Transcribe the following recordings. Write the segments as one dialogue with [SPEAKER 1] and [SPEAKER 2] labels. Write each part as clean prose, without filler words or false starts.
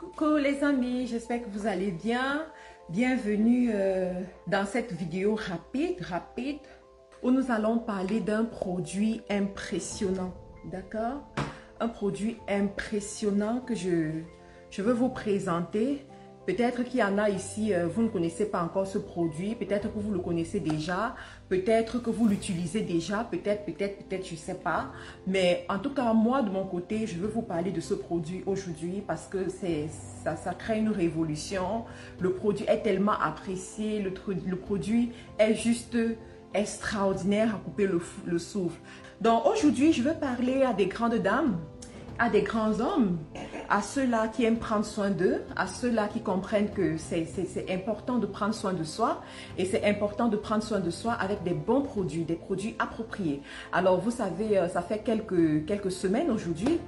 [SPEAKER 1] Coucou les amis, j'espère que vous allez bien. Bienvenue dans cette vidéo rapide où nous allons parler d'un produit impressionnant, d'accord? Un produit impressionnant que je veux vous présenter. Peut-être qu'il y en a ici, vous ne connaissez pas encore ce produit, peut-être que vous le connaissez déjà, peut-être que vous l'utilisez déjà, peut-être, je ne sais pas. Mais en tout cas, moi, de mon côté, je veux vous parler de ce produit aujourd'hui parce que ça crée une révolution. Le produit est tellement apprécié, le produit est juste extraordinaire à couper le souffle. Donc aujourd'hui, je veux parler à des grandes dames, à des grands hommes, à ceux-là qui aiment prendre soin d'eux, à ceux-là qui comprennent que c'est important de prendre soin de soi et c'est important de prendre soin de soi avec des bons produits, des produits appropriés. Alors vous savez, ça fait quelques semaines aujourd'hui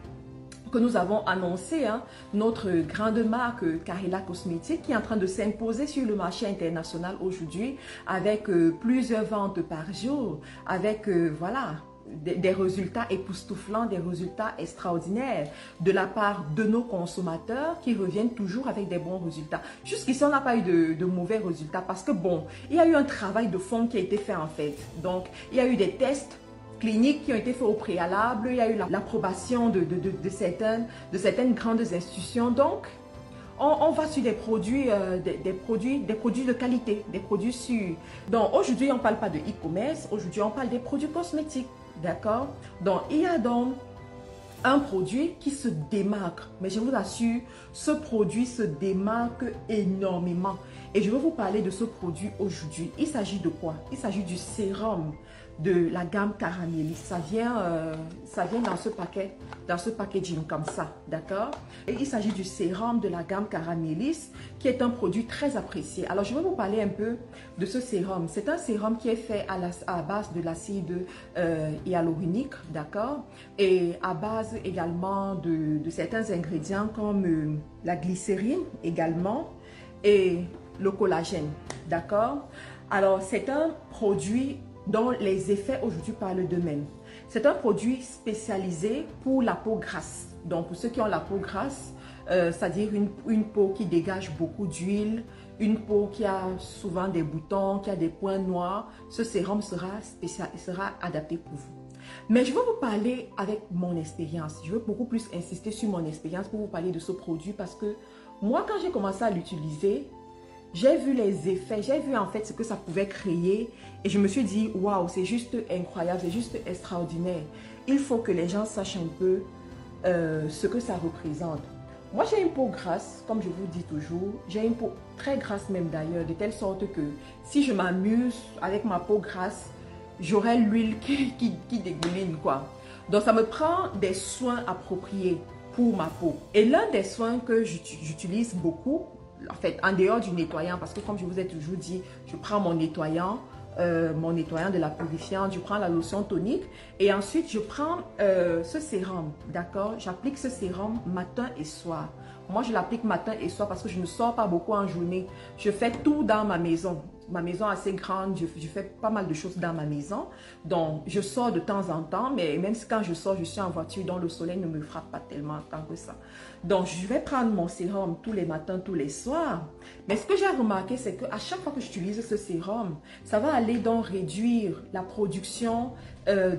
[SPEAKER 1] que nous avons annoncé notre grande marque Carilla Cosmétiques qui est en train de s'imposer sur le marché international aujourd'hui avec plusieurs ventes par jour, avec voilà, des résultats époustouflants, des résultats extraordinaires de la part de nos consommateurs qui reviennent toujours avec des bons résultats. Jusqu'ici, on n'a pas eu de mauvais résultats parce que bon, il y a eu un travail de fond qui a été fait en fait. Donc, il y a eu des tests cliniques qui ont été faits au préalable, il y a eu l'approbation de certaines grandes institutions. Donc, on va sur des produits, des produits de qualité, des produits sûrs. Donc, aujourd'hui, on ne parle pas de e-commerce, aujourd'hui, on parle des produits cosmétiques. D'accord? Donc, il y a donc un produit qui se démarque. Mais je vous assure, ce produit se démarque énormément. Et je vais vous parler de ce produit aujourd'hui. Il s'agit de quoi? Il s'agit du sérum de la gamme Caramellis. Ça vient dans ce packaging comme ça, d'accord? Et il s'agit du sérum de la gamme Caramellis qui est un produit très apprécié. Alors, je vais vous parler un peu de ce sérum. C'est un sérum qui est fait à base de l'acide hyaluronique, d'accord? Et à base également de certains ingrédients comme la glycérine également et le collagène, d'accord? Alors, c'est un produit dont les effets aujourd'hui parlent d'eux-mêmes. C'est un produit spécialisé pour la peau grasse. Donc, pour ceux qui ont la peau grasse, c'est-à-dire une peau qui dégage beaucoup d'huile, une peau qui a souvent des boutons, qui a des points noirs, ce sérum sera adapté pour vous. Mais je vais vous parler avec mon expérience. Je veux beaucoup plus insister sur mon expérience pour vous parler de ce produit parce que moi, quand j'ai commencé à l'utiliser, j'ai vu les effets, j'ai vu en fait ce que ça pouvait créer et je me suis dit, waouh, c'est juste incroyable, c'est juste extraordinaire. Il faut que les gens sachent un peu ce que ça représente. Moi, j'ai une peau grasse, comme je vous dis toujours. J'ai une peau très grasse même d'ailleurs, de telle sorte que si je m'amuse avec ma peau grasse, j'aurai l'huile qui dégouline, quoi. Donc, ça me prend des soins appropriés pour ma peau. Et l'un des soins que j'utilise beaucoup, en fait, en dehors du nettoyant, parce que comme je vous ai toujours dit, je prends mon nettoyant de la purifiante, je prends la lotion tonique et ensuite je prends ce sérum, d'accord? J'applique ce sérum matin et soir. Moi, je l'applique matin et soir parce que je ne sors pas beaucoup en journée. Je fais tout dans ma maison. Ma maison est assez grande, je fais pas mal de choses dans ma maison. Donc, je sors de temps en temps, mais même si quand je sors, je suis en voiture, donc le soleil ne me frappe pas tellement tant que ça. Donc, je vais prendre mon sérum tous les matins, tous les soirs. Mais ce que j'ai remarqué, c'est qu'à chaque fois que j'utilise ce sérum, ça va aller donc réduire la production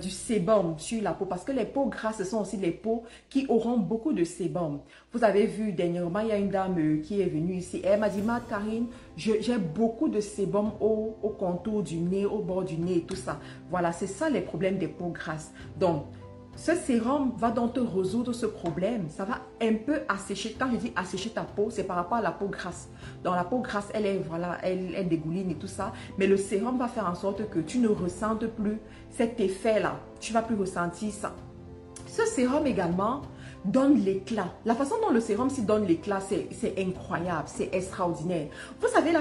[SPEAKER 1] du sébum sur la peau. Parce que les peaux grasses, ce sont aussi les peaux qui auront beaucoup de sébum. Vous avez vu dernièrement, il y a une dame qui est venue ici. Elle m'a dit, Karine, j'ai beaucoup de sébum au contour du nez, au bord du nez et tout ça. Voilà, c'est ça les problèmes des peaux grasses. Donc, ce sérum va donc te résoudre ce problème. Ça va un peu assécher. Quand je dis assécher ta peau, c'est par rapport à la peau grasse. Donc la peau grasse, elle dégouline et tout ça. Mais le sérum va faire en sorte que tu ne ressentes plus cet effet-là. Tu ne vas plus ressentir ça. Ce sérum également donne l'éclat. La façon dont le sérum s'y donne l'éclat, c'est incroyable, c'est extraordinaire. Vous savez,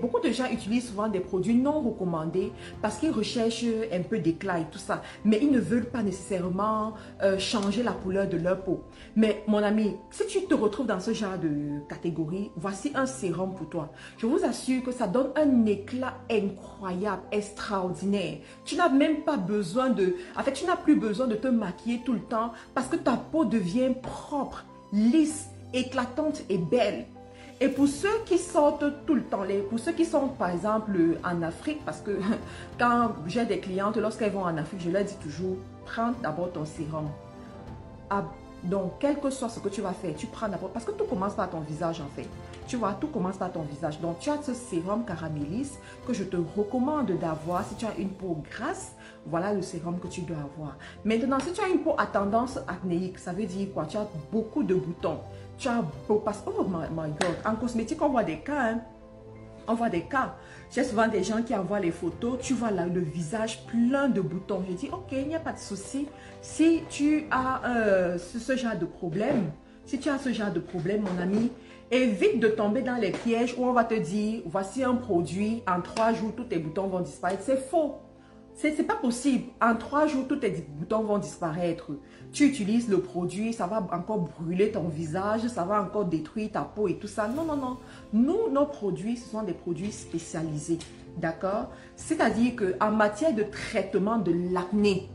[SPEAKER 1] beaucoup de gens utilisent souvent des produits non recommandés parce qu'ils recherchent un peu d'éclat et tout ça. Mais ils ne veulent pas nécessairement changer la couleur de leur peau. Mais mon ami, si tu te retrouves dans ce genre de catégorie, voici un sérum pour toi. Je vous assure que ça donne un éclat incroyable, extraordinaire. Tu n'as même pas besoin de... En fait, tu n'as plus besoin de te maquiller tout le temps parce que ta peau devient propre, lisse éclatante et belle. Et pour ceux qui sortent tout le temps, pour ceux qui sont par exemple en Afrique, parce que quand j'ai des clientes, lorsqu'elles vont en Afrique, je leur dis toujours, prends d'abord ton sérum. Donc, quel que soit ce que tu vas faire, tu prends d'abord, parce que tout commence par ton visage en fait. Tu vois, tout commence par ton visage. Donc, tu as ce sérum Caramélis que je te recommande d'avoir si tu as une peau grasse. Voilà le sérum que tu dois avoir. Maintenant, si tu as une peau à tendance acnéique, ça veut dire quoi? Tu as beaucoup de boutons. Tu as beau parce que, oh my God, en cosmétique, on voit des cas, hein. On voit des cas. J'ai souvent des gens qui envoient les photos, tu vois là le visage plein de boutons. Je dis, ok, il n'y a pas de souci. Si tu as ce genre de problème, mon ami, évite de tomber dans les pièges où on va te dire, voici un produit, en 3 jours, tous tes boutons vont disparaître. C'est faux. C'est pas possible. En 3 jours, tous tes boutons vont disparaître. Tu utilises le produit, ça va encore brûler ton visage, ça va encore détruire ta peau et tout ça. Non, non, non. Nous, nos produits, ce sont des produits spécialisés. D'accord? C'est-à-dire qu'en matière de traitement de l'acné,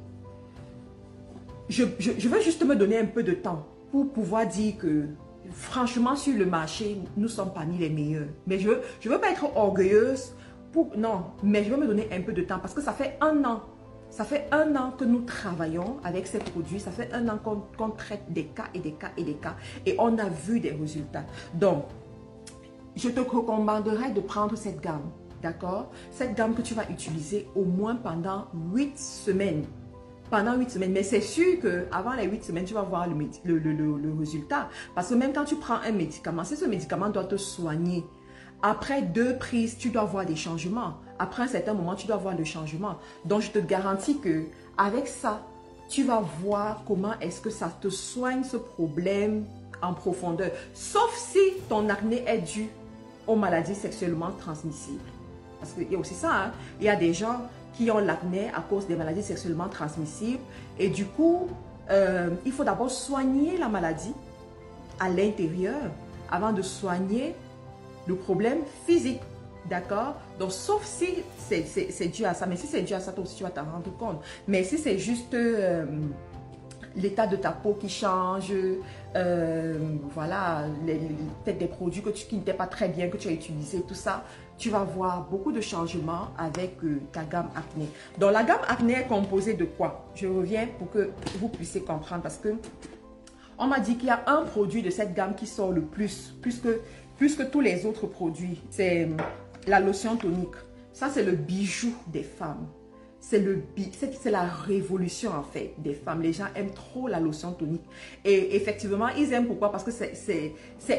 [SPEAKER 1] je veux juste me donner un peu de temps pour pouvoir dire que, franchement, sur le marché, nous sommes parmi les meilleurs. Mais je veux pas être orgueilleuse. Non, mais je vais me donner un peu de temps parce que ça fait 1 an. Ça fait 1 an que nous travaillons avec ces produits. Ça fait 1 an qu'on traite des cas et des cas et des cas. Et on a vu des résultats. Donc, je te recommanderais de prendre cette gamme. D'accord? Cette gamme que tu vas utiliser au moins pendant 8 semaines. Pendant 8 semaines. Mais c'est sûr qu'avant les 8 semaines, tu vas voir le résultat. Parce que même quand tu prends un médicament, si ce médicament doit te soigner, après 2 prises, tu dois voir des changements. Après un certain moment, tu dois voir le changement. Donc, je te garantis que avec ça, tu vas voir comment est-ce que ça te soigne ce problème en profondeur. Sauf si ton acné est dû aux maladies sexuellement transmissibles. Parce qu'il y a aussi ça, hein? Il y a des gens qui ont l'acné à cause des maladies sexuellement transmissibles. Et du coup, il faut d'abord soigner la maladie à l'intérieur avant de soigner le problème physique, d'accord? Donc, sauf si c'est dû à ça. Mais si c'est dû à ça, toi aussi, tu vas t'en rendre compte. Mais si c'est juste l'état de ta peau qui change, voilà, peut-être des produits qui n'étaient pas très bien, que tu as utilisé, tout ça, tu vas voir beaucoup de changements avec ta gamme acné. Donc, la gamme acné est composée de quoi? Je reviens pour que vous puissiez comprendre parce que on m'a dit qu'il y a un produit de cette gamme qui sort le plus que tous les autres produits. C'est la lotion tonique. Ça, c'est le bijou des femmes. C'est la révolution en fait des femmes. Les gens aiment trop la lotion tonique. Et effectivement, ils aiment pourquoi? Parce que c'est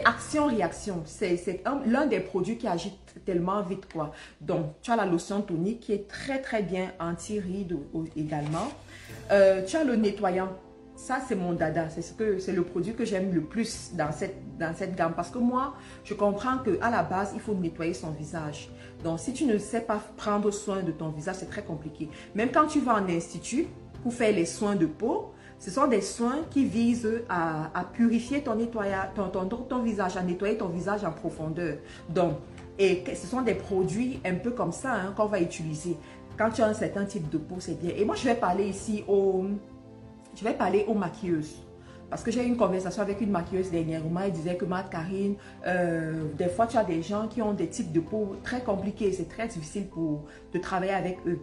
[SPEAKER 1] action-réaction. C'est l'un des produits qui agit tellement vite quoi. Donc, tu as la lotion tonique qui est très très bien anti-rides également. Tu as le nettoyant. Ça, c'est mon dada. C'est le produit que j'aime le plus dans cette gamme. Parce que moi, je comprends qu'à la base, il faut nettoyer son visage. Donc, si tu ne sais pas prendre soin de ton visage, c'est très compliqué. Même quand tu vas en institut pour faire les soins de peau, ce sont des soins qui visent à purifier ton visage, à nettoyer ton visage en profondeur. Donc, et ce sont des produits un peu comme ça hein, qu'on va utiliser. Quand tu as un certain type de peau, c'est bien. Et moi, je vais parler ici aux maquilleuses. Parce que j'ai eu une conversation avec une maquilleuse dernièrement. Elle disait que Karine, des fois tu as des gens qui ont des types de peau très compliqués. C'est très difficile de travailler avec eux.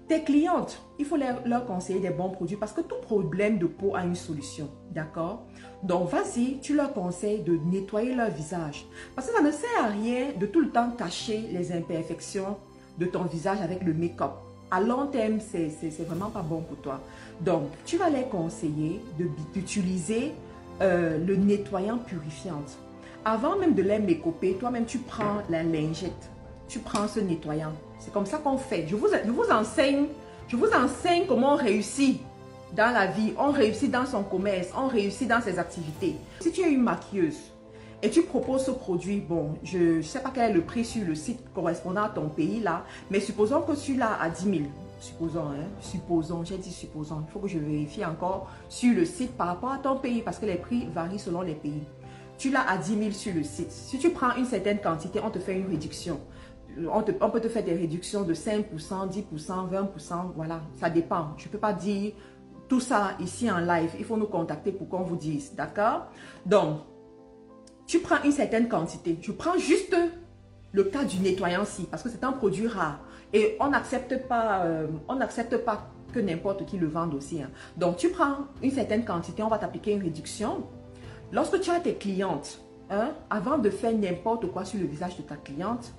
[SPEAKER 1] Tes clientes, il faut leur conseiller des bons produits parce que tout problème de peau a une solution. D'accord? Donc vas-y, tu leur conseilles de nettoyer leur visage. Parce que ça ne sert à rien de tout le temps cacher les imperfections de ton visage avec le make-up. À long terme, c'est vraiment pas bon pour toi. Donc, tu vas les conseiller d'utiliser le nettoyant purifiant. Avant même de les make-upper, toi-même, tu prends la lingette. Tu prends ce nettoyant. C'est comme ça qu'on fait. Je vous enseigne comment on réussit dans la vie. On réussit dans son commerce. On réussit dans ses activités. Si tu es une maquilleuse, et tu proposes ce produit, bon, je ne sais pas quel est le prix sur le site correspondant à ton pays là, mais supposons que celui-là à 10 000. Supposons, hein, supposons, j'ai dit supposons. Il faut que je vérifie encore sur le site par rapport à ton pays parce que les prix varient selon les pays. Tu l'as à 10 000 sur le site. Si tu prends une certaine quantité, on te fait une réduction. On peut te faire des réductions de 5%, 10%, 20%, voilà, ça dépend. Je ne peux pas dire tout ça ici en live. Il faut nous contacter pour qu'on vous dise, d'accord? Donc, tu prends une certaine quantité. Je prends juste le cas du nettoyant-ci parce que c'est un produit rare. Et on n'accepte pas que n'importe qui le vende aussi. Hein. Donc, tu prends une certaine quantité, on va t'appliquer une réduction. Lorsque tu as tes clientes, hein, avant de faire n'importe quoi sur le visage de ta cliente,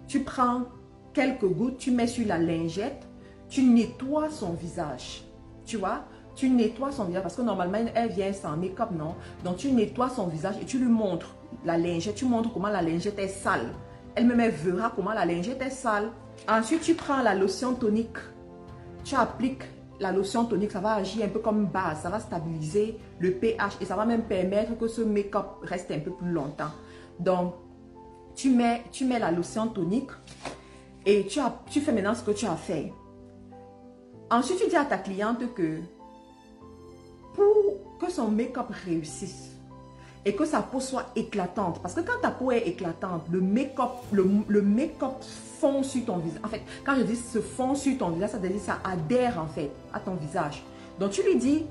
[SPEAKER 1] tu prends quelques gouttes, tu mets sur la lingette, tu nettoies son visage. Tu vois, tu nettoies son visage parce que normalement, elle vient sans make-up, non? Donc, tu nettoies son visage et tu lui montres la lingette. Tu montres comment la lingette est sale. Elle-même, elle verra comment la lingette est sale. Ensuite, tu prends la lotion tonique. Tu appliques la lotion tonique, ça va agir un peu comme une base. Ça va stabiliser le pH et ça va même permettre que ce make-up reste un peu plus longtemps. Donc, tu mets la lotion tonique et tu fais maintenant ce que tu as fait. Ensuite, tu dis à ta cliente que pour que son make-up réussisse et que sa peau soit éclatante, parce que quand ta peau est éclatante, le make-up fond sur ton visage. En fait, quand je dis se fond sur ton visage, ça veut dire ça adhère en fait à ton visage. Donc, tu lui dis,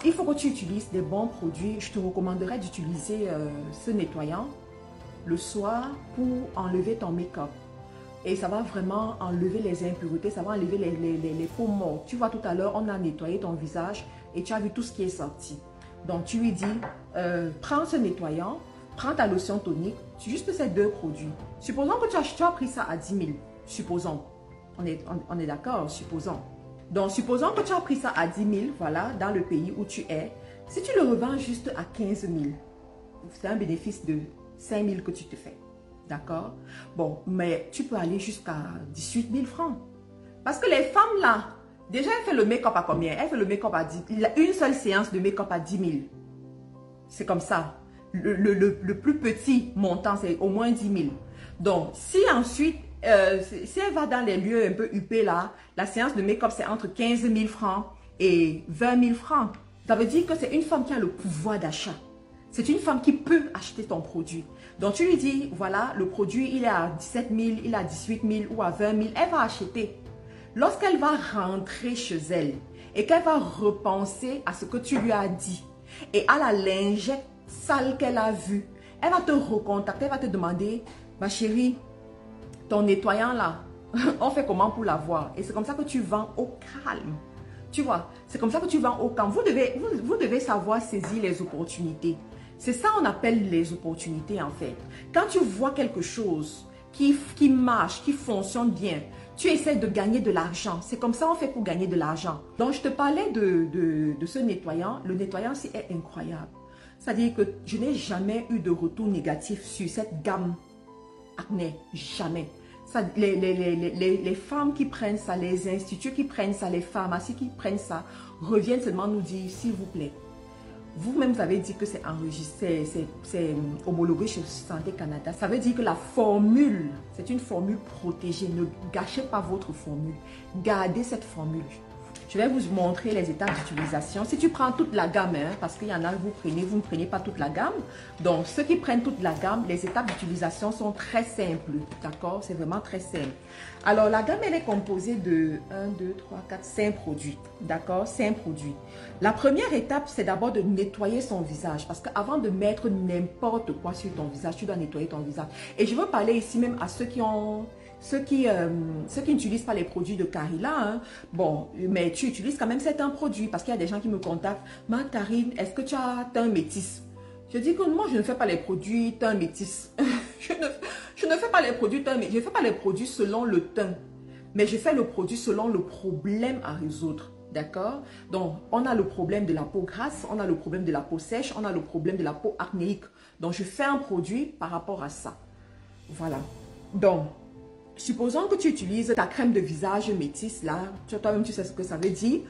[SPEAKER 1] il faut que tu utilises des bons produits. Je te recommanderais d'utiliser ce nettoyant le soir pour enlever ton make-up. Et ça va vraiment enlever les impuretés, ça va enlever les peaux mortes. Tu vois, tout à l'heure, on a nettoyé ton visage et tu as vu tout ce qui est sorti. Donc, tu lui dis, prends ce nettoyant, prends ta lotion tonique, juste ces deux produits. Supposons que tu as pris ça à 10 000. Supposons. On est d'accord, supposons. Donc, supposons que tu as pris ça à 10 000, voilà, dans le pays où tu es. Si tu le revends juste à 15 000, c'est un bénéfice de 5 000 que tu te fais. D'accord? Bon, mais tu peux aller jusqu'à 18 000 francs. Parce que les femmes là, déjà elle fait le make-up à combien? Elle fait le make-up à 10 000. Une seule séance de make-up à 10 000. C'est comme ça. Le plus petit montant, c'est au moins 10 000. Donc, si ensuite, si elle va dans les lieux un peu huppés là, la séance de make-up c'est entre 15 000 francs et 20 000 francs. Ça veut dire que c'est une femme qui a le pouvoir d'achat. C'est une femme qui peut acheter ton produit. Donc, tu lui dis, voilà, le produit, il est à 17 000, il est à 18 000 ou à 20 000. Elle va acheter. Lorsqu'elle va rentrer chez elle et qu'elle va repenser à ce que tu lui as dit et à la lingette sale qu'elle a vue, elle va te recontacter, elle va te demander, ma chérie, ton nettoyant là, on fait comment pour l'avoir? Et c'est comme ça que tu vends au calme. Tu vois, c'est comme ça que tu vends au calme. Vous devez savoir saisir les opportunités. C'est ça qu'on appelle les opportunités en fait. Quand tu vois quelque chose qui marche, qui fonctionne bien, tu essaies de gagner de l'argent. C'est comme ça on fait pour gagner de l'argent. Donc je te parlais de ce nettoyant. Le nettoyant aussi est incroyable. C'est-à-dire que je n'ai jamais eu de retour négatif sur cette gamme acné. Jamais. Ça, les femmes qui prennent ça, les instituts qui prennent ça, les pharmacies qui prennent ça, reviennent seulement nous dire, s'il vous plaît, vous-même vous avez dit que c'est enregistré, c'est homologué chez Santé Canada. Ça veut dire que la formule, c'est une formule protégée. Ne gâchez pas votre formule. Gardez cette formule. Je vais vous montrer les étapes d'utilisation. Si tu prends toute la gamme, hein, parce qu'il y en a, vous ne prenez pas toute la gamme. Donc, ceux qui prennent toute la gamme, les étapes d'utilisation sont très simples. D'accord? C'est vraiment très simple. Alors, la gamme, elle est composée de 1, 2, 3, 4, 5 produits. D'accord? 5 produits. La première étape, c'est d'abord de nettoyer son visage. Parce qu'avant de mettre n'importe quoi sur ton visage, tu dois nettoyer ton visage. Et je veux parler ici même à ceux qui n'utilisent pas les produits de Carilla, hein. Bon, mais tu utilises quand même certains produits parce qu'il y a des gens qui me contactent. Ma Karine, est-ce que tu as teint métis? Je dis que moi, je ne fais pas les produits teint métis. je ne fais pas les produits teint métis. Je ne fais pas les produits selon le teint. Mais je fais le produit selon le problème à résoudre. D'accord? Donc, on a le problème de la peau grasse, on a le problème de la peau sèche, on a le problème de la peau acnéique. Donc, je fais un produit par rapport à ça. Voilà. Donc, supposons que tu utilises ta crème de visage métisse, là, toi-même tu sais ce que ça veut dire.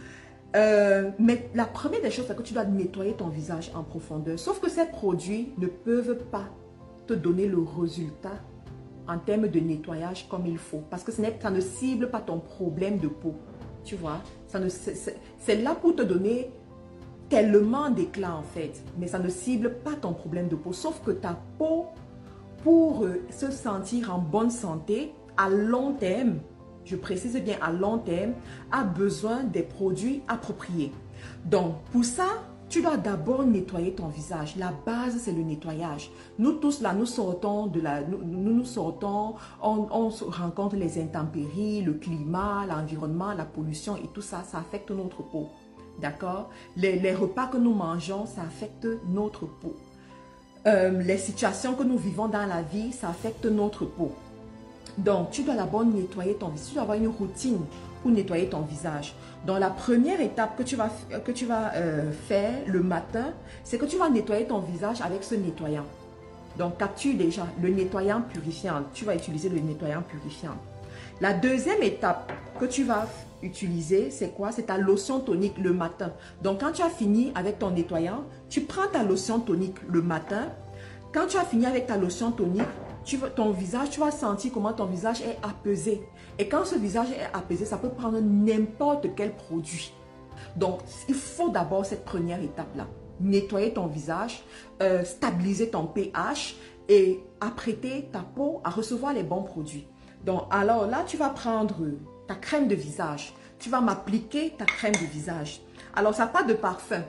[SPEAKER 1] Mais la première des choses, c'est que tu dois nettoyer ton visage en profondeur. Sauf que ces produits ne peuvent pas te donner le résultat en termes de nettoyage comme il faut. Parce que ça ne cible pas ton problème de peau. Tu vois, c'est là pour te donner tellement d'éclat en fait. Mais ça ne cible pas ton problème de peau. Sauf que ta peau, pour se sentir en bonne santé, à long terme, je précise bien à long terme, a besoin des produits appropriés. Donc, pour ça, Tu dois d'abord nettoyer ton visage. La base, c'est le nettoyage. Nous tous, là, nous sortons, on se rencontre les intempéries, le climat, l'environnement, la pollution et tout ça, ça affecte notre peau. D'accord? Les repas que nous mangeons, ça affecte notre peau. Les situations que nous vivons dans la vie, ça affecte notre peau. Donc, tu dois d'abord nettoyer ton visage. Tu dois avoir une routine pour nettoyer ton visage. Donc, la première étape que tu vas faire le matin, c'est que tu vas nettoyer ton visage avec ce nettoyant. Donc, capture déjà le nettoyant purifiant. Tu vas utiliser le nettoyant purifiant. La deuxième étape que tu vas utiliser, c'est quoi? C'est ta lotion tonique le matin. Donc, quand tu as fini avec ton nettoyant, tu prends ta lotion tonique le matin. Quand tu as fini avec ta lotion tonique, ton visage, tu vas sentir comment ton visage est apaisé. Et quand ce visage est apaisé, ça peut prendre n'importe quel produit. Donc, il faut d'abord cette première étape-là. Nettoyer ton visage, stabiliser ton pH et apprêter ta peau à recevoir les bons produits. Donc, alors là, tu vas prendre ta crème de visage. Tu vas m'appliquer ta crème de visage. Alors, ça n'a pas de parfum.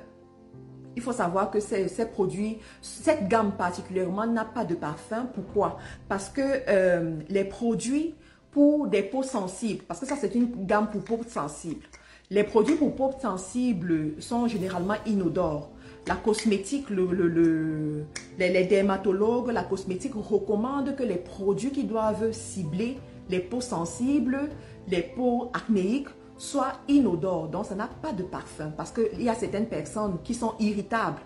[SPEAKER 1] Il faut savoir que ces produits, cette gamme particulièrement n'a pas de parfum. Pourquoi? Parce que les produits pour des peaux sensibles, parce que ça c'est une gamme pour peaux sensibles. Les produits pour peaux sensibles sont généralement inodores. La cosmétique, les dermatologues, la cosmétique recommandent que les produits qui doivent cibler les peaux sensibles, les peaux acnéiques, soit inodore, donc ça n'a pas de parfum parce qu'il y a certaines personnes qui sont irritables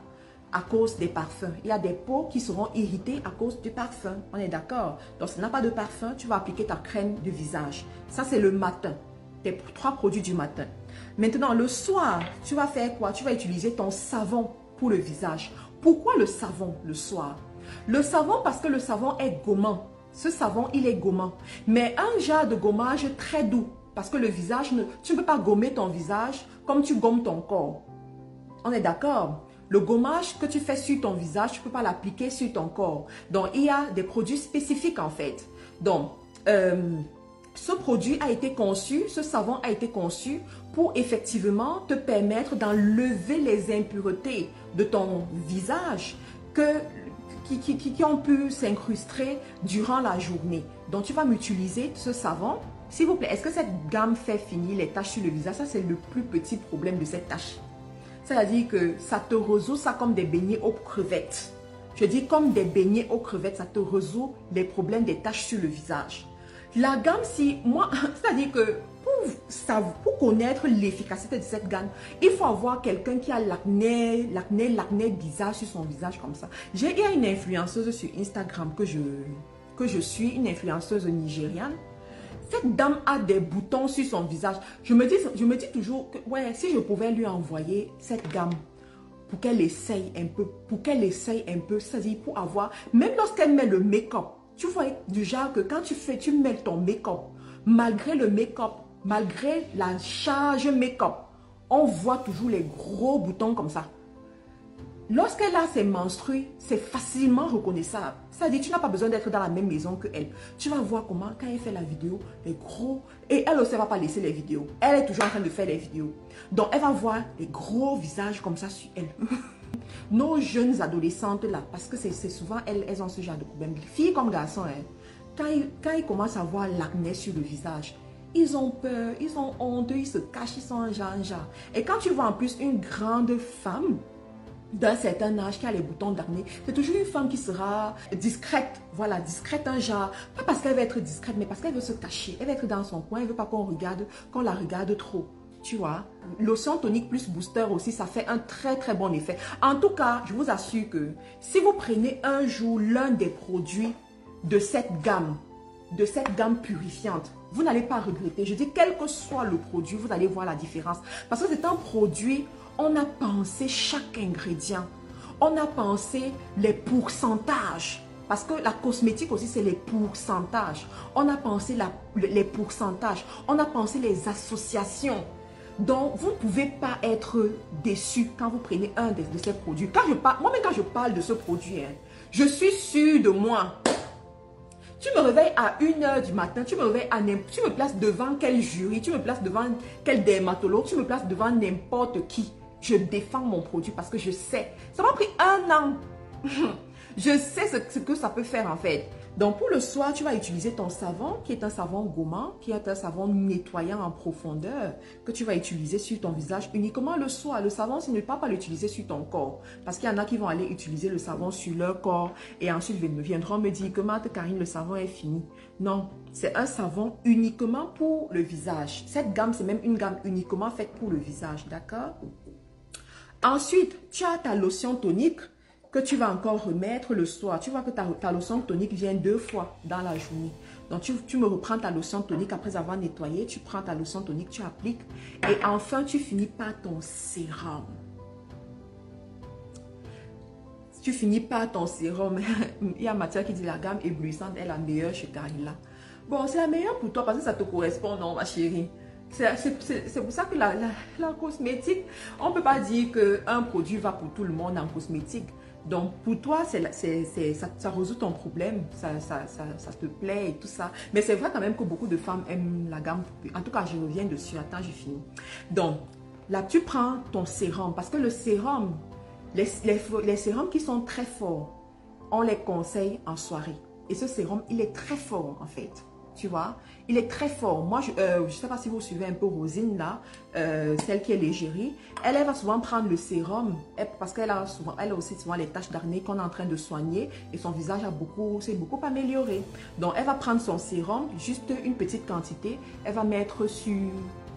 [SPEAKER 1] à cause des parfums. Il y a des peaux qui seront irritées à cause du parfum, on est d'accord? Donc ça n'a pas de parfum, tu vas appliquer ta crème de visage. Ça c'est le matin, tes 3 produits du matin. Maintenant le soir, tu vas faire quoi? Tu vas utiliser ton savon pour le visage. Pourquoi le savon le soir? Le savon parce que le savon est gommant. Ce savon il est gommant, mais un genre de gommage très doux. Parce que le visage, tu ne peux pas gommer ton visage comme tu gommes ton corps. On est d'accord? Le gommage que tu fais sur ton visage, tu ne peux pas l'appliquer sur ton corps. Donc, il y a des produits spécifiques en fait. Donc, ce produit a été conçu, ce savon a été conçu pour effectivement te permettre d'enlever les impuretés de ton visage qui ont pu s'incruster durant la journée. Donc, tu vas m'utiliser ce savon. S'il vous plaît, est-ce que cette gamme fait finir les taches sur le visage? Ça, c'est le plus petit problème de cette tache. C'est-à-dire que ça te résout ça comme des beignets aux crevettes. Je dis comme des beignets aux crevettes, ça te résout les problèmes des taches sur le visage. La gamme, c'est-à-dire que pour connaître l'efficacité de cette gamme, il faut avoir quelqu'un qui a l'acné bizarre sur son visage comme ça. Il y a une influenceuse sur Instagram que je suis, une influenceuse nigériane. Cette dame a des boutons sur son visage. Je me dis toujours que ouais, si je pouvais lui envoyer cette gamme pour qu'elle essaye un peu, c'est-à-dire pour avoir, même lorsqu'elle met le make-up, tu vois, du genre que quand tu mets ton make-up, malgré le make-up, malgré la charge make-up, on voit toujours les gros boutons comme ça. Lorsqu'elle a ses menstrues, c'est facilement reconnaissable. C'est-à-dire, tu n'as pas besoin d'être dans la même maison qu'elle. Tu vas voir comment, quand elle fait la vidéo, les gros... Et elle aussi ne va pas laisser les vidéos. Elle est toujours en train de faire les vidéos. Donc, elle va voir les gros visages comme ça sur elle. Nos jeunes adolescentes là, parce que c'est souvent elles ont ce genre de problème. Filles comme garçons, hein, quand ils commencent à voir l'acné sur le visage, ils ont peur, ils ont honte, ils se cachent, ils sont en genre. Et quand tu vois en plus une grande femme d'un certain âge qui a les boutons d'acné, c'est toujours une femme qui sera discrète, voilà, discrète un genre, pas parce qu'elle veut être discrète, mais parce qu'elle veut se cacher, elle veut être dans son coin, elle veut pas qu'on la regarde trop, tu vois. Lotion tonique plus booster aussi, ça fait un très très bon effet. En tout cas, je vous assure que si vous prenez un jour l'un des produits de cette gamme purifiante, vous n'allez pas regretter. Je dis, quel que soit le produit, vous allez voir la différence. Parce que c'est un produit, on a pensé chaque ingrédient. On a pensé les pourcentages. Parce que la cosmétique aussi, c'est les pourcentages. On a pensé les pourcentages. On a pensé les associations. Donc, vous ne pouvez pas être déçu quand vous prenez un de ces produits. Moi-même, quand je parle de ce produit, hein, je suis sûre de moi. Tu me réveilles à 1h du matin, tu me places devant quel jury, tu me places devant quel dermatologue, tu me places devant n'importe qui. Je défends mon produit parce que je sais. Ça m'a pris 1 an. Je sais ce que ça peut faire en fait. Donc pour le soir, tu vas utiliser ton savon qui est un savon gommant, qui est un savon nettoyant en profondeur que tu vas utiliser sur ton visage uniquement le soir. Le savon, ce n'est pas l'utiliser sur ton corps. Parce qu'il y en a qui vont aller utiliser le savon sur leur corps et ensuite viendront me dire que Marthe Karine, le savon est fini. Non, c'est un savon uniquement pour le visage. Cette gamme, c'est même une gamme uniquement faite pour le visage, d'accord? Ensuite, tu as ta lotion tonique que tu vas encore remettre le soir. Tu vois que ta lotion tonique vient 2 fois dans la journée. Donc, tu me reprends ta lotion tonique après avoir nettoyé. Tu prends ta lotion tonique, tu appliques. Et enfin, tu finis par ton sérum. Tu finis par ton sérum. Il y a Mathia qui dit la gamme éblouissante est la meilleure chez Carilla. Bon, c'est la meilleure pour toi parce que ça te correspond, non, ma chérie? C'est pour ça que la cosmétique, on ne peut pas dire qu'un produit va pour tout le monde en cosmétique. Donc, pour toi, ça résout ton problème, ça te plaît et tout ça. Mais c'est vrai quand même que beaucoup de femmes aiment la gamme. En tout cas, je reviens dessus. Attends, j'ai fini. Donc, là, tu prends ton sérum parce que le sérum, les sérums qui sont très forts, on les conseille en soirée. Et ce sérum, il est très fort en fait. Tu vois, il est très fort. Moi, je ne sais pas si vous suivez un peu Rosine là, celle qui est l'égérie. Elle va souvent prendre le sérum parce qu'elle a aussi souvent les taches d'acné qu'on est en train de soigner et son visage s'est beaucoup amélioré. Donc, elle va prendre son sérum, juste une petite quantité. Elle va mettre sur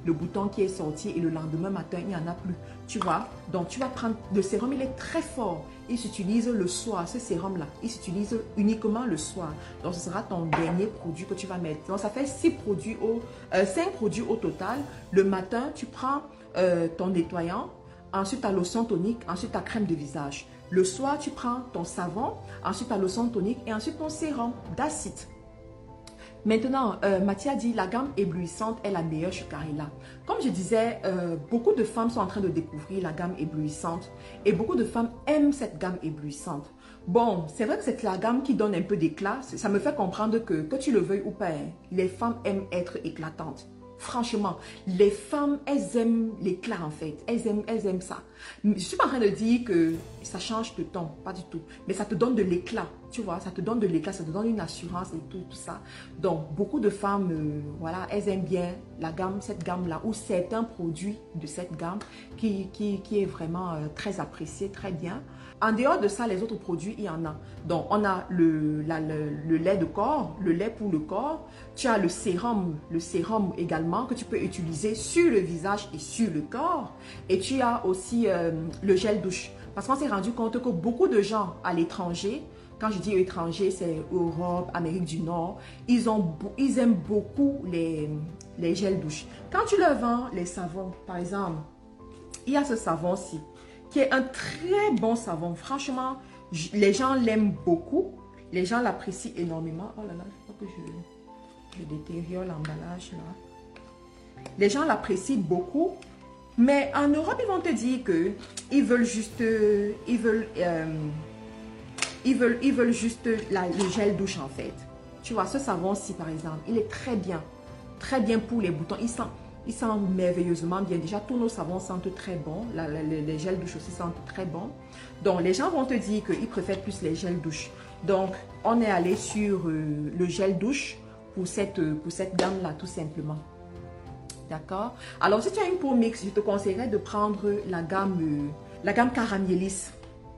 [SPEAKER 1] le bouton qui est sorti et le lendemain matin, il n'y en a plus. Tu vois, donc tu vas prendre le sérum, il est très fort. Il s'utilise le soir, ce sérum-là. Il s'utilise uniquement le soir. Donc, ce sera ton dernier produit que tu vas mettre. Donc, ça fait 5 produits au total. Le matin, tu prends ton nettoyant, ensuite ta lotion tonique, ensuite ta crème de visage. Le soir, tu prends ton savon, ensuite ta lotion tonique et ensuite ton sérum d'acide. Maintenant, Mathia dit la gamme éblouissante est la meilleure chez Carilla. Comme je disais, beaucoup de femmes sont en train de découvrir la gamme éblouissante et beaucoup de femmes aiment cette gamme éblouissante. Bon, c'est vrai que c'est la gamme qui donne un peu d'éclat. Ça me fait comprendre que tu le veuilles ou pas, hein, les femmes aiment être éclatantes. Franchement, les femmes, elles aiment l'éclat en fait. Elles aiment ça. Je ne suis pas en train de dire que ça change de ton, pas du tout. Mais ça te donne de l'éclat, tu vois. Ça te donne de l'éclat, ça te donne une assurance et tout ça. Donc, beaucoup de femmes, voilà, elles aiment bien la gamme, cette gamme-là, ou certains produits de cette gamme qui est vraiment très apprécié, très bien. En dehors de ça, les autres produits, il y en a. Donc, on a le lait de corps, le lait pour le corps. Tu as le sérum également que tu peux utiliser sur le visage et sur le corps. Et tu as aussi le gel douche. Parce qu'on s'est rendu compte que beaucoup de gens à l'étranger, quand je dis étranger, c'est Europe, Amérique du Nord, ils aiment beaucoup les gels douche. Quand tu leur vends les savons, par exemple, il y a ce savon-ci, qui est un très bon savon. Franchement, les gens l'aiment beaucoup. Les gens l'apprécient énormément. Oh là là, je crois que je détériore l'emballage là. Les gens l'apprécient beaucoup. Mais en Europe, ils vont te dire que ils veulent juste, le gel douche en fait. Tu vois, ce savon-ci par exemple, il est très bien pour les boutons. Il sent merveilleusement bien. Déjà, tous nos savons sentent très bon. Les gels douche aussi sentent très bon. Donc, les gens vont te dire qu'ils préfèrent plus les gels douche. Donc, on est allé sur le gel douche pour cette gamme-là, tout simplement. D'accord? Alors, si tu as une peau mixte, je te conseillerais de prendre la gamme Caramélis.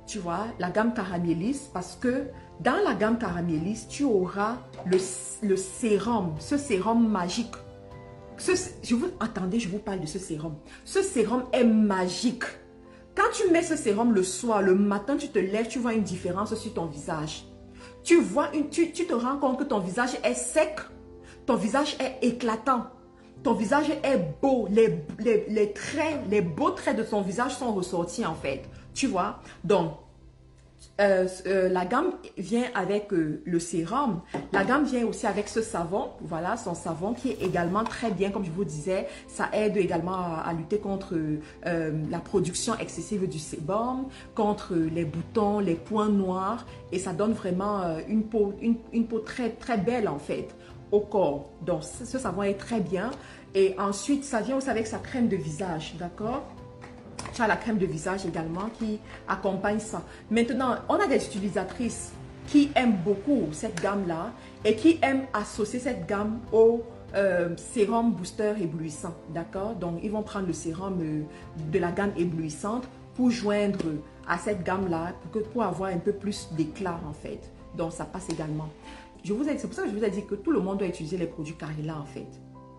[SPEAKER 1] Tu vois, la gamme Caramélis, parce que dans la gamme Caramélis, tu auras le sérum, ce sérum magique. Attendez, je vous parle de ce sérum. Ce sérum est magique. Quand tu mets ce sérum le soir, le matin, tu te lèves, tu vois une différence sur ton visage. Tu te rends compte que ton visage est sec, ton visage est éclatant, ton visage est beau, les beaux traits de ton visage sont ressortis en fait. Tu vois, donc la gamme vient avec le sérum. La gamme vient aussi avec ce savon. Voilà, son savon qui est également très bien, comme je vous disais. Ça aide également à lutter contre la production excessive du sébum, contre les boutons, les points noirs. Et ça donne vraiment une peau très, très belle en fait au corps. Donc, ce savon est très bien. Et ensuite, ça vient aussi avec sa crème de visage, d'accord? Tu as la crème de visage également qui accompagne ça. Maintenant, on a des utilisatrices qui aiment beaucoup cette gamme-là et qui aiment associer cette gamme au sérum booster éblouissant. D'accord? Donc, ils vont prendre le sérum de la gamme éblouissante pour joindre à cette gamme-là pour avoir un peu plus d'éclat en fait. Donc, ça passe également. C'est pour ça que je vous ai dit que tout le monde doit utiliser les produits Carilla en fait.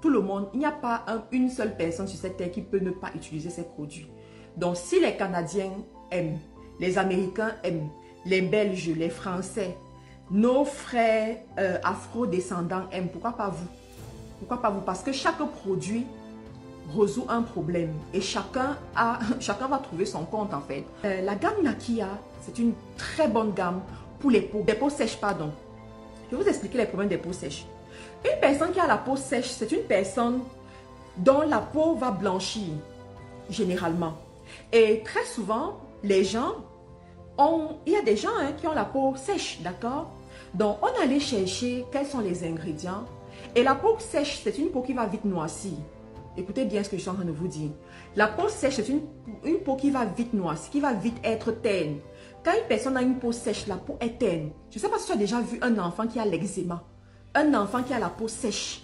[SPEAKER 1] Tout le monde, il n'y a pas une seule personne sur cette terre qui peut ne pas utiliser ces produits. Donc, si les Canadiens aiment, les Américains aiment, les Belges, les Français, nos frères afro-descendants aiment, pourquoi pas vous? Pourquoi pas vous? Parce que chaque produit résout un problème et chacun va trouver son compte en fait. La gamme Nakia, c'est une très bonne gamme pour les peaux sèches, pardon. Je vais vous expliquer les problèmes des peaux sèches. Une personne qui a la peau sèche, c'est une personne dont la peau va blanchir, généralement. Et très souvent, les gens il y a des gens qui ont la peau sèche, d'accord? Donc, on allait chercher quels sont les ingrédients. Et la peau sèche, c'est une peau qui va vite noircir. Écoutez bien ce que je suis en train de vous dire. La peau sèche, c'est une peau qui va vite noircir, qui va vite être terne. Quand une personne a une peau sèche, la peau est terne. Je ne sais pas si tu as déjà vu un enfant qui a l'eczéma. Un enfant qui a la peau sèche.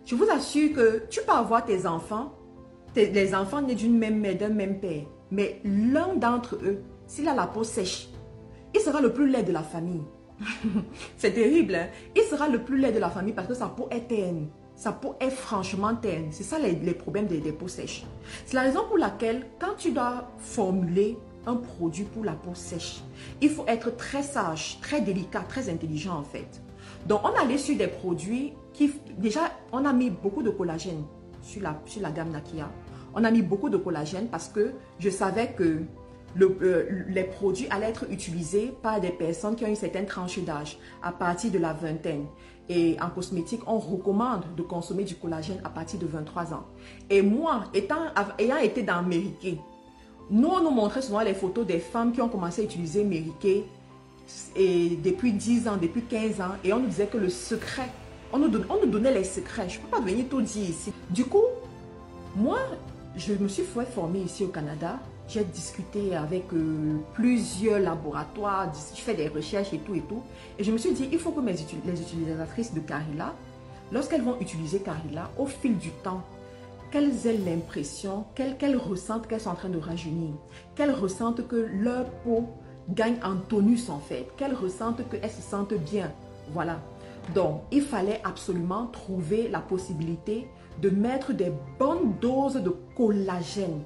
[SPEAKER 1] Je vous assure que tu peux avoir tes enfants, les enfants nés d'une même mère, d'un même père. Mais l'un d'entre eux, s'il a la peau sèche, il sera le plus laid de la famille. C'est terrible, hein? Il sera le plus laid de la famille parce que sa peau est terne. Sa peau est franchement terne. C'est ça les problèmes des peaux sèches. C'est la raison pour laquelle, quand tu dois formuler un produit pour la peau sèche, il faut être très sage, très délicat, très intelligent en fait. Donc, on allait sur des produits qui... Déjà, on a mis beaucoup de collagène sur la gamme Nakia. On a mis beaucoup de collagène parce que je savais que les produits allaient être utilisés par des personnes qui ont une certaine tranche d'âge à partir de la vingtaine. Et en cosmétique, on recommande de consommer du collagène à partir de 23 ans. Et moi, ayant été dans Mary-Kay, nous, on nous montrait souvent les photos des femmes qui ont commencé à utiliser Mary-Kay depuis 10 ans, depuis 15 ans. Et on nous disait que le secret, on nous donnait les secrets. Je ne peux pas venir tout dire ici. Du coup, moi, je me suis fait former ici au Canada. J'ai discuté avec plusieurs laboratoires, je fais des recherches et tout. Et je me suis dit, il faut que les utilisatrices de Carilla, lorsqu'elles vont utiliser Carilla, au fil du temps, qu'elles aient l'impression, qu'elles ressentent qu'elles sont en train de rajeunir, qu'elles ressentent que leur peau gagne en tonus en fait, qu'elles ressentent qu'elles se sentent bien. Voilà. Donc, il fallait absolument trouver la possibilité de mettre des bonnes doses de collagène.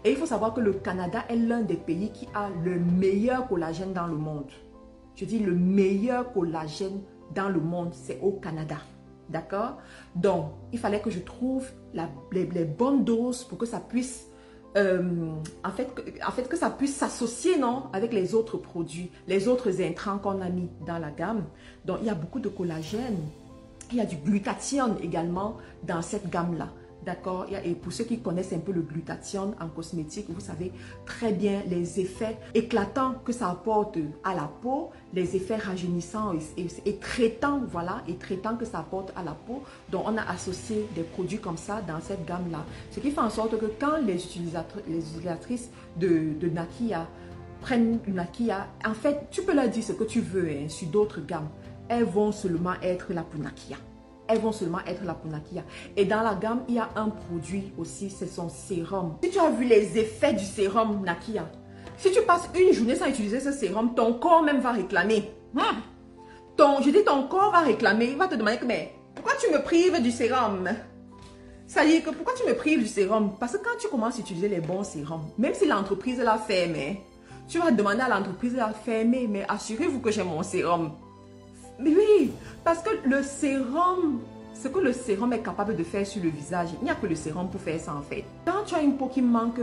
[SPEAKER 1] Et il faut savoir que le Canada est l'un des pays qui a le meilleur collagène dans le monde. Je dis le meilleur collagène dans le monde, c'est au Canada. D'accord? Donc, il fallait que je trouve les bonnes doses pour que ça puisse, en fait, que ça puisse s'associer, non, avec les autres produits, les autres intrants qu'on a mis dans la gamme. Donc, il y a beaucoup de collagène. Il y a du glutathione également dans cette gamme-là. D'accord? Et pour ceux qui connaissent un peu le glutathione en cosmétique, vous savez très bien les effets éclatants que ça apporte à la peau, les effets rajeunissants et traitants, voilà, et traitants que ça apporte à la peau. Donc, on a associé des produits comme ça dans cette gamme-là. Ce qui fait en sorte que quand les utilisatrices de Nakia prennent une Nakia, en fait, tu peux leur dire ce que tu veux hein, sur d'autres gammes. Elles vont seulement être là pour Nakia. Elles vont seulement être là pour Nakia. Et dans la gamme, il y a un produit aussi, c'est son sérum. Si tu as vu les effets du sérum Nakia, si tu passes une journée sans utiliser ce sérum, ton corps même va réclamer. Je dis ton corps va réclamer, il va te demander que, mais pourquoi tu me prives du sérum? Ça dit que pourquoi tu me prives du sérum? Parce que quand tu commences à utiliser les bons sérums, même si l'entreprise l'a fermé, tu vas demander à l'entreprise de la fermer, mais assurez-vous que j'ai mon sérum. Mais oui, parce que le sérum, ce que le sérum est capable de faire sur le visage, il n'y a que le sérum pour faire ça en fait. Quand tu as une peau qui manque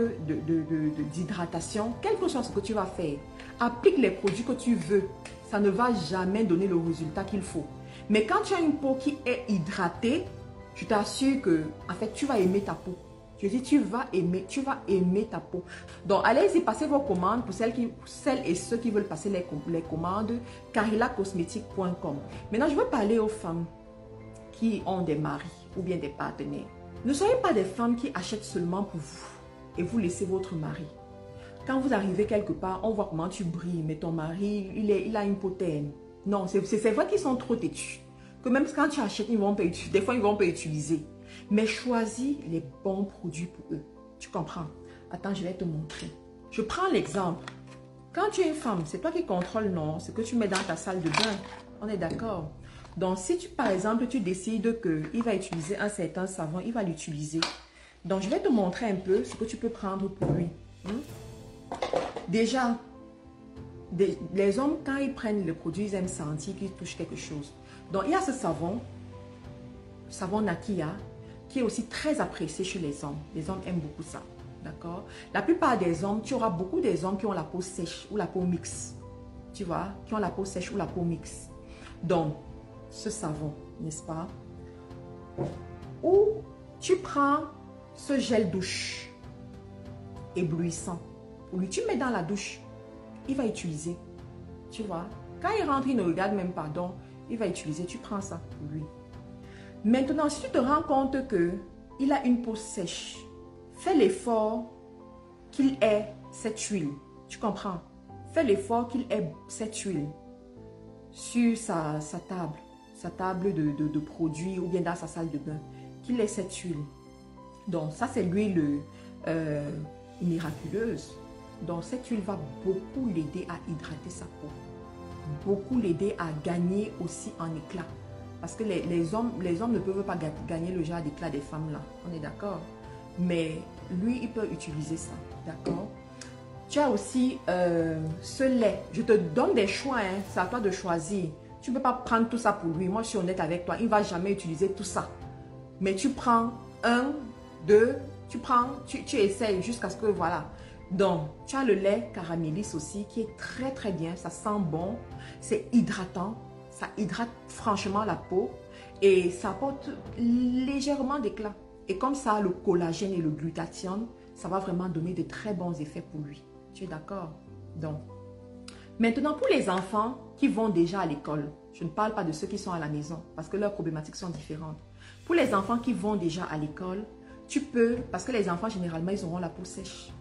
[SPEAKER 1] d'hydratation, quel que soit ce que tu vas faire, applique les produits que tu veux. Ça ne va jamais donner le résultat qu'il faut. Mais quand tu as une peau qui est hydratée, je t'assure que en fait, tu vas aimer ta peau. Je dis, tu vas aimer ta peau. Donc, allez-y, passez vos commandes pour celles et ceux qui veulent passer les commandes, carillacosmetique.com. Maintenant, je veux parler aux femmes qui ont des maris ou bien des partenaires. Ne soyez pas des femmes qui achètent seulement pour vous et vous laissez votre mari. Quand vous arrivez quelque part, on voit comment tu brilles, mais ton mari, il a une peau terne. Non, c'est vrai qu'ils sont trop têtus. Que même quand tu achètes, ils vont pas utiliser. Des fois, ils vont pas utiliser. Mais choisis les bons produits pour eux. Tu comprends? Attends, je vais te montrer. Je prends l'exemple. Quand tu es une femme, c'est toi qui contrôles, non, ce que tu mets dans ta salle de bain. On est d'accord? Donc, si tu, par exemple, tu décides qu'il va utiliser un certain savon, il va l'utiliser. Donc, je vais te montrer un peu ce que tu peux prendre pour lui. Déjà, les hommes, quand ils prennent le produit, ils aiment sentir qu'ils touchent quelque chose. Donc, il y a ce savon Nakia, qui est aussi très apprécié chez les hommes. Les hommes aiment beaucoup ça. D'accord? La plupart des hommes, tu auras beaucoup des hommes qui ont la peau sèche ou la peau mixte. Tu vois? Qui ont la peau sèche ou la peau mixte. Donc, ce savon, n'est-ce pas? Ou tu prends ce gel douche éblouissant. Pour lui, tu mets dans la douche. Il va utiliser. Tu vois? Quand il rentre, il ne regarde même pas. Donc, il va utiliser. Tu prends ça pour lui. Maintenant, si tu te rends compte qu'il a une peau sèche, fais l'effort qu'il ait cette huile. Tu comprends? Fais l'effort qu'il ait cette huile sur sa table de produits ou bien dans sa salle de bain. Qu'il ait cette huile. Donc, ça, c'est l'huile miraculeuse. Donc, cette huile va beaucoup l'aider à hydrater sa peau. Beaucoup l'aider à gagner aussi en éclat. Parce que les hommes ne peuvent pas gagner le genre d'éclat des femmes là. On est d'accord? Mais lui, il peut utiliser ça. D'accord? Tu as aussi ce lait. Je te donne des choix. Hein. C'est à toi de choisir. Tu ne peux pas prendre tout ça pour lui. Moi, je suis honnête avec toi. Il ne va jamais utiliser tout ça. Mais tu prends 1, 2, tu essayes jusqu'à ce que voilà. Donc, tu as le lait Caramélis aussi qui est très très bien. Ça sent bon. C'est hydratant. Ça hydrate franchement la peau. Et ça apporte légèrement d'éclat. Et comme ça, le collagène et le glutathione, ça va vraiment donner de très bons effets pour lui. Tu es d'accord? Donc, maintenant, pour les enfants qui vont déjà à l'école, je ne parle pas de ceux qui sont à la maison parce que leurs problématiques sont différentes. Pour les enfants qui vont déjà à l'école, tu peux, parce que les enfants, généralement, ils auront la peau sèche.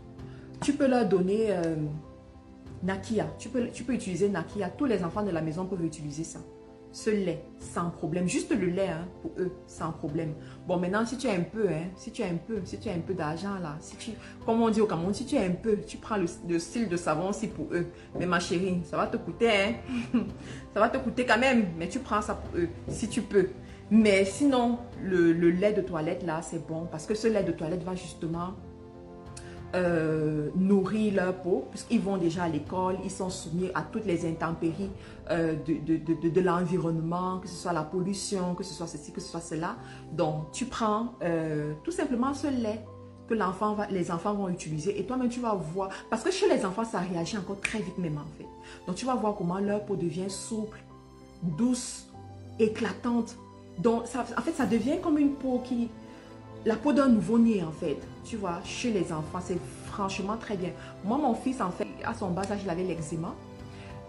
[SPEAKER 1] Tu peux leur donner Nakia. Tu peux utiliser Nakia. Tous les enfants de la maison peuvent utiliser ça. Ce lait, sans problème. Juste le lait, hein, pour eux, sans problème. Bon, maintenant, si tu as un peu, hein, si tu as un peu d'argent, là, comme on dit au Cameroun, si tu as un peu, tu prends le style de savon aussi pour eux. Mais ma chérie, ça va te coûter, hein. Ça va te coûter quand même, mais tu prends ça pour eux, si tu peux. Mais sinon, le lait de toilette, là, c'est bon. Parce que ce lait de toilette va justement nourrir leur peau, puisqu'ils vont déjà à l'école, ils sont soumis à toutes les intempéries de l'environnement, que ce soit la pollution, que ce soit ceci, que ce soit cela. Donc, tu prends tout simplement ce lait que les enfants vont utiliser et toi-même, tu vas voir, parce que chez les enfants, ça réagit encore très vite même en fait. Donc, tu vas voir comment leur peau devient souple, douce, éclatante. Donc, en fait, ça devient comme une peau la peau d'un nouveau-né en fait, tu vois, chez les enfants, c'est franchement très bien. Moi, mon fils, en fait, à son bas âge, il avait l'eczéma.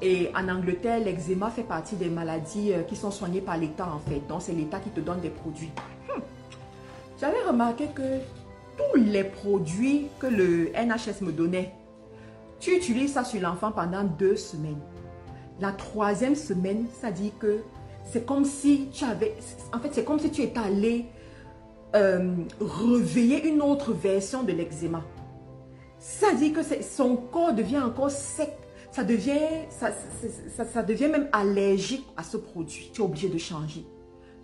[SPEAKER 1] Et en Angleterre, l'eczéma fait partie des maladies qui sont soignées par l'État en fait. Donc, c'est l'État qui te donne des produits. J'avais remarqué que tous les produits que le NHS me donnait, tu utilises ça sur l'enfant pendant 2 semaines. La 3e semaine, ça dit que c'est comme si tu avais... En fait, c'est comme si tu étais allé... réveiller une autre version de l'eczéma. Ça dit que son corps devient encore sec. Ça devient même allergique à ce produit. Tu es obligé de changer.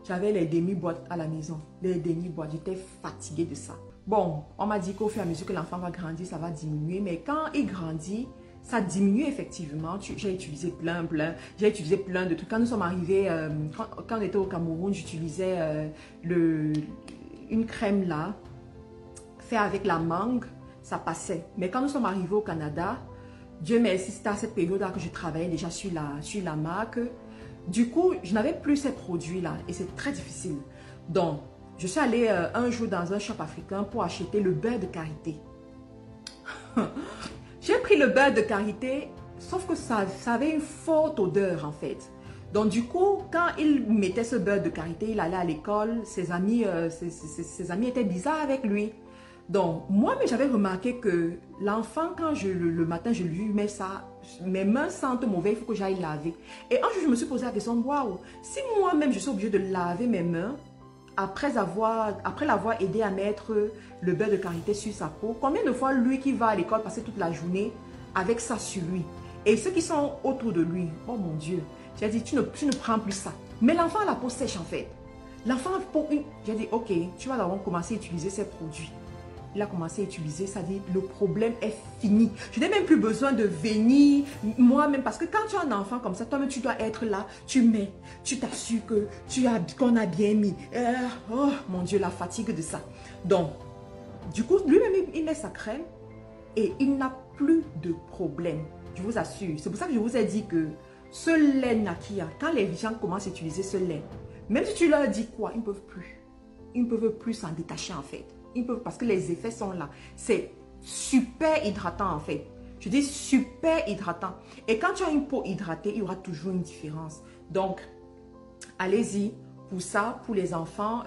[SPEAKER 1] J'avais les demi-boîtes à la maison. Les demi-boîtes, j'étais fatiguée de ça. Bon, on m'a dit qu'au fur et à mesure que l'enfant va grandir, ça va diminuer. Mais quand il grandit, ça diminue effectivement. J'ai utilisé plein. J'ai utilisé plein de trucs. Quand nous sommes arrivés, quand on était au Cameroun, j'utilisais une crème là, fait avec la mangue, ça passait. Mais quand nous sommes arrivés au Canada, Dieu merci, c'était à cette période-là que je travaillais déjà sur la marque. Du coup, je n'avais plus ces produits-là et c'est très difficile. Donc, je suis allée un jour dans un shop africain pour acheter le beurre de karité. J'ai pris le beurre de karité, sauf que ça avait une forte odeur en fait. Donc du coup, quand il mettait ce beurre de karité, il allait à l'école, ses amis étaient bizarres avec lui. Donc, moi-même, j'avais remarqué que l'enfant, quand le matin, je lui mets ça, mes mains sentent mauvais, il faut que j'aille laver. Et un jour, je me suis posé la question, waouh, si moi-même, je suis obligée de laver mes mains, après l'avoir aidé à mettre le beurre de karité sur sa peau, combien de fois lui qui va à l'école passer toute la journée avec ça sur lui? Et ceux qui sont autour de lui, oh mon Dieu, j'ai dit, tu ne prends plus ça. Mais l'enfant a la peau sèche en fait. L'enfant a peau... J'ai dit, ok, tu vas d'abord commencer à utiliser ces produits. Il a commencé à utiliser, ça dit, le problème est fini. Je n'ai même plus besoin de venir moi-même, parce que quand tu as un enfant comme ça, toi-même tu dois être là, tu mets, tu t'assures que qu'on a bien mis. Oh mon Dieu, la fatigue de ça. Donc, du coup, lui-même, il met sa crème et il n'a plus de problème. Je vous assure. C'est pour ça que je vous ai dit que ce lait Nakia, quand les gens commencent à utiliser ce lait, même si tu leur dis quoi, ils ne peuvent plus. Ils ne peuvent plus s'en détacher en fait. Ils peuvent, parce que les effets sont là. C'est super hydratant en fait. Je dis super hydratant. Et quand tu as une peau hydratée, il y aura toujours une différence. Donc, allez-y. Pour ça, pour les enfants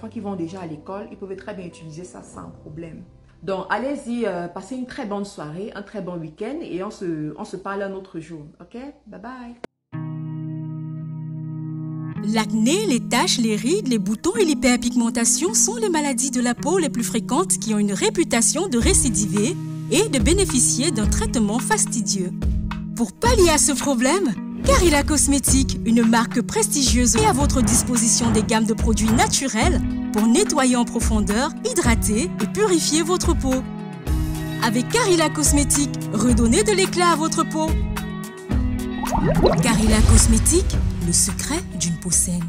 [SPEAKER 1] qui vont déjà à l'école, ils peuvent très bien utiliser ça sans problème. Donc, allez-y, passez une très bonne soirée, un très bon week-end et on se parle un autre jour. Ok? Bye bye.
[SPEAKER 2] L'acné, les taches, les rides, les boutons et l'hyperpigmentation sont les maladies de la peau les plus fréquentes qui ont une réputation de récidiver et de bénéficier d'un traitement fastidieux. Pour pallier à ce problème, Carilla Cosmétiques, une marque prestigieuse, met à votre disposition des gammes de produits naturels pour nettoyer en profondeur, hydrater et purifier votre peau. Avec Carilla Cosmétiques, redonnez de l'éclat à votre peau. Carilla Cosmétiques, le secret d'une peau saine.